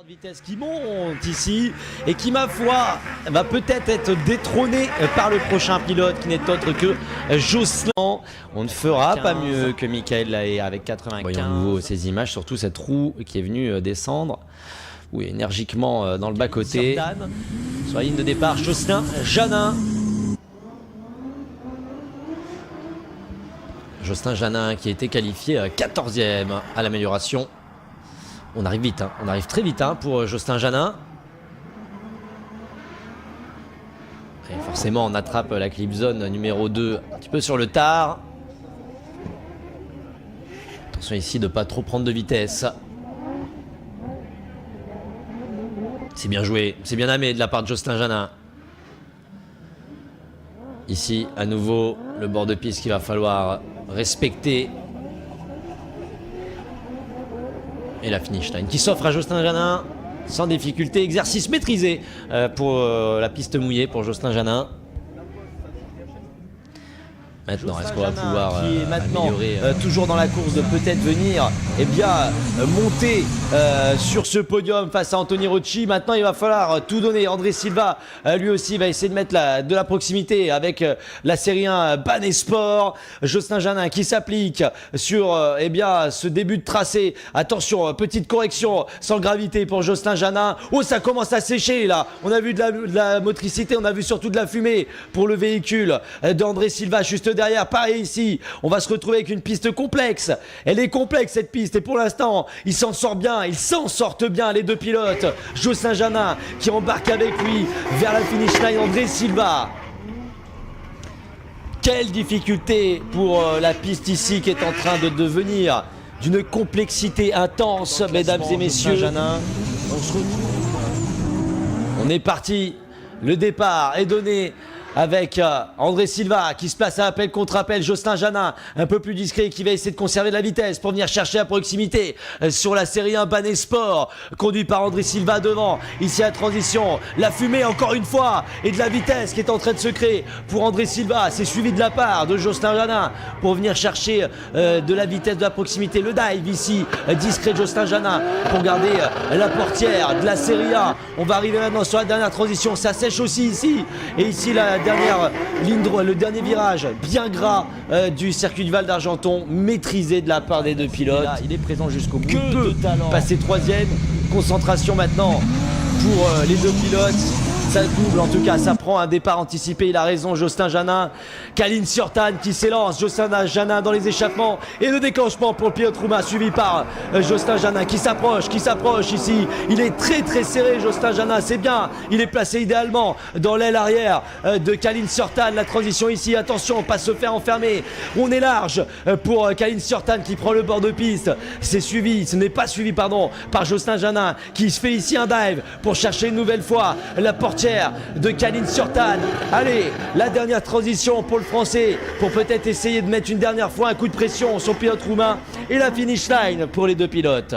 de vitesse qui monte ici et qui, ma foi, va peut-être être détrôné par le prochain pilote qui n'est autre que Jocelyn. On ne fera pas mieux que Michael Lahaye avec 95. Voyons à nouveau ces images, surtout cette roue qui est venue descendre. Oui, énergiquement dans le bas-côté. Sur la ligne de départ, Jocelyn Janin. Jocelyn Janin qui a été qualifié 14e à l'amélioration. On arrive vite, on arrive très vite pour Jocelyn Janin. Et forcément, on attrape la clip zone numéro 2 un petit peu sur le tard. Attention ici de ne pas trop prendre de vitesse. C'est bien joué, c'est bien amé de la part de Jocelyn Janin. Ici, à nouveau, le bord de piste qu'il va falloir respecter. Et la finish line qui s'offre à Jocelyn Janin sans difficulté. Exercice maîtrisé pour la piste mouillée pour Jocelyn Janin. Maintenant, est-ce qu'on va pouvoir qui est maintenant toujours dans la course de peut-être venir monter sur ce podium face à Anthony Rocci. Maintenant, il va falloir tout donner. André Silva, lui aussi, va essayer de mettre de la proximité avec la série 1 Banesport. Jocelyn Janin qui s'applique sur ce début de tracé. Attention, petite correction sans gravité pour Jocelyn Janin. Oh, ça commence à sécher là. On a vu de la motricité, on a vu surtout de la fumée pour le véhicule d'André Silva juste derrière. Pareil ici, on va se retrouver avec une piste complexe. Elle est complexe cette piste et pour l'instant, ils s'en sortent bien, les deux pilotes. Jocelyn Janin qui embarque avec lui vers la finish line, André Silva. Quelle difficulté pour la piste ici qui est en train de devenir d'une complexité intense, mesdames et messieurs. Janin, on se retrouve. On est parti, le départ est donné avec André Silva qui se place à appel contre appel. Jocelyn Janin un peu plus discret qui va essayer de conserver de la vitesse pour venir chercher à proximité sur la série 1 Banesport conduit par André Silva devant. Ici à transition, la fumée encore une fois et de la vitesse qui est en train de se créer pour André Silva. C'est suivi de la part de Jocelyn Janin pour venir chercher de la vitesse, de la proximité. Le dive ici, discret de Jocelyn Janin pour garder la portière de la série 1. On va arriver maintenant sur la dernière transition. Ça sèche aussi ici et ici la dernière ligne droite, le dernier virage bien gras du circuit du Val d'Argenton, maîtrisé de la part des deux pilotes. Là, il est présent jusqu'au bout. Que de talent. Passer troisième. Concentration maintenant pour les deux pilotes. Ça double en tout cas, ça prend un départ anticipé, il a raison Jocelyn Janin. Kalin Sirtan qui s'élance, Jocelyn Janin dans les échappements et le déclenchement pour le pilote roumain suivi par Jocelyn Janin qui s'approche ici. Il est très très serré Jocelyn Janin, c'est bien, il est placé idéalement dans l'aile arrière de Kalin Sirtan. La transition ici, attention, pas se faire enfermer. On est large pour Kalin Sirtan qui prend le bord de piste. Ce n'est pas suivi par Jocelyn Janin qui se fait ici un dive pour chercher une nouvelle fois la portière de Kalin Sirtan. Allez, la dernière transition pour le français pour peut-être essayer de mettre une dernière fois un coup de pression sur le pilote roumain et la finish line pour les deux pilotes.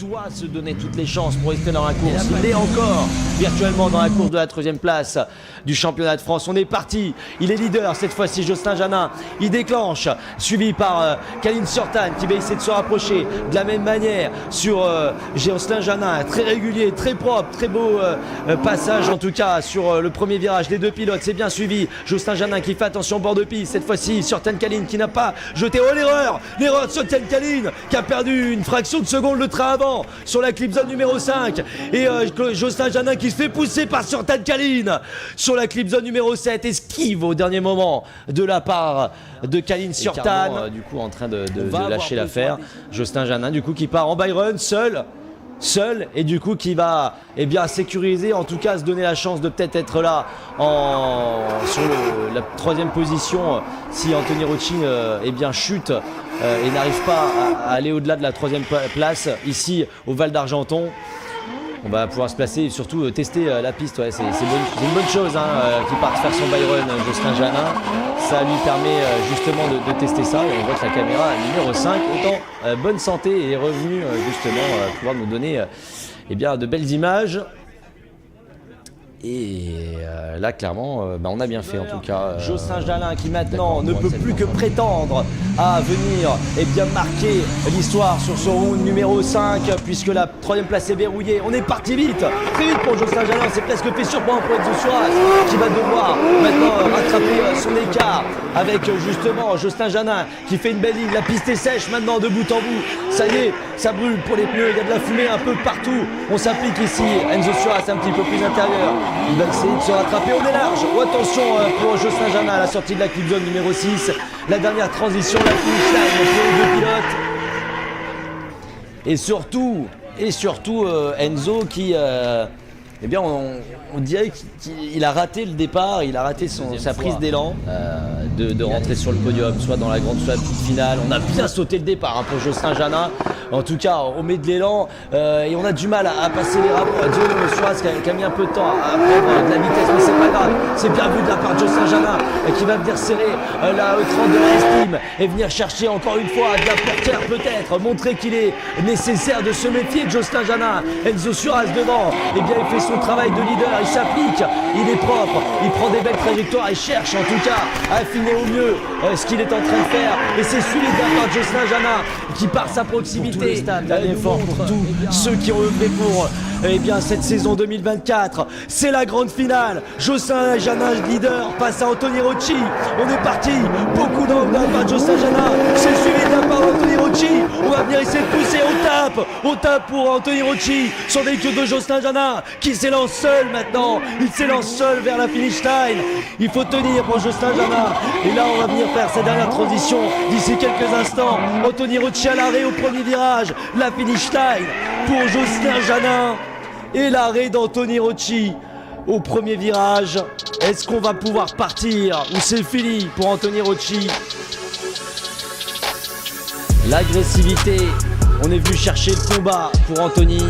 Il doit se donner toutes les chances pour rester dans la course. Il est encore virtuellement dans la course de la 3e place du championnat de France. On est parti. Il est leader cette fois-ci, Jocelyn Janin. Il déclenche, suivi par Kalin Sirtan qui va essayer de se rapprocher de la même manière sur Jocelyn Janin. Très régulier, très propre, très beau passage en tout cas sur le premier virage. Les deux pilotes, c'est bien suivi. Jocelyn Janin qui fait attention au bord de piste. Cette fois-ci, Sirtan Kalin qui n'a pas jeté. Oh, l'erreur de Sirtan Kalin qui a perdu une fraction de seconde le train avant sur la clip zone numéro 5 et Jocelyn Janin qui se fait pousser par Sirtan Kalin sur la clip zone numéro 7, esquive au dernier moment de la part de Kalin Sirtan, du coup en train de lâcher l'affaire. Jocelyn Janin du coup qui part en Byron seul et du coup qui va sécuriser, en tout cas se donner la chance de peut-être être là sur la 3e position si Anthony Rocci chute et n'arrive pas à aller au-delà de la 3e place ici au Val d'Argenton. On va pouvoir se placer et surtout tester la piste. Ouais, c'est une bonne chose qu'il parte faire son Byron, Jocelyn Janin. Ça lui permet justement de tester ça. Et on voit que la caméra numéro 5 est en bonne santé et est revenue justement pouvoir nous donner de belles images. Et là, clairement, on a bien fait en tout cas. Jocelyn Jalin qui maintenant ne peut plus que prétendre à venir marquer l'histoire sur ce round numéro 5, puisque la 3e place est verrouillée. On est parti vite, très vite pour Jocelyn Jalin. C'est presque fait surprendre pour Enzo Suarez qui va devoir maintenant rattraper son écart avec justement Jocelyn Jalin qui fait une belle ligne. La piste est sèche maintenant de bout en bout. Ça y est, ça brûle pour les pneus. Il y a de la fumée un peu partout. On s'applique ici. Enzo Suarez un petit peu plus intérieur. Il va essayer de se rattraper, on est large. Oh, attention pour Jocelyn Jalin à la sortie de la clip zone numéro 6. La dernière transition, la finish line pour les deux pilotes. Et surtout Enzo qui, on dirait qu'il a raté le départ, il a raté sa prise d'élan de rentrer sur le podium, soit dans la grande, soit la petite finale. On a bien sauté le départ pour Jocelyn Jalin. En tout cas, on met de l'élan et on a du mal à passer les rapports. Enzo Suarez qui a mis un peu de temps à prendre de la vitesse, mais c'est pas grave. C'est bien vu de la part de Jocelyn Jalin qui va venir serrer la E30 de la Estime et venir chercher encore une fois de la portière peut-être, montrer qu'il est nécessaire de se méfier de Jocelyn Jalin. Enzo Suarez devant, il fait son travail de leader, il s'applique, il est propre, il prend des belles trajectoires, il cherche en tout cas à affiner au mieux ce qu'il est en train de faire. Et c'est suivi de la part de Jocelyn Jalin qui par sa proximité pour tous ceux qui ont œuvré pour cette saison 2024. C'est la grande finale. Jocelyn Jalin leader passe à Anthony Rocci. On est parti, beaucoup d'angles de la part de Jocelyn Jalin, c'est suivi de la part d'Anthony Rocci. On va venir essayer de pousser, on tape pour Anthony Rocci sur des queues de Jocelyn Jalin qui s'élance seul maintenant. Il s'élance seul vers la finish line. Il faut tenir pour Jocelyn Jalin. Et là on va venir faire sa dernière transition d'ici quelques instants. Anthony Rocci à l'arrêt au premier virage. La finish line pour Jocelyn Jalin et l'arrêt d'Anthony Rocci au premier virage. Est-ce qu'on va pouvoir partir ou c'est fini pour Anthony Rocci? L'agressivité, on est venu chercher le combat pour Anthony.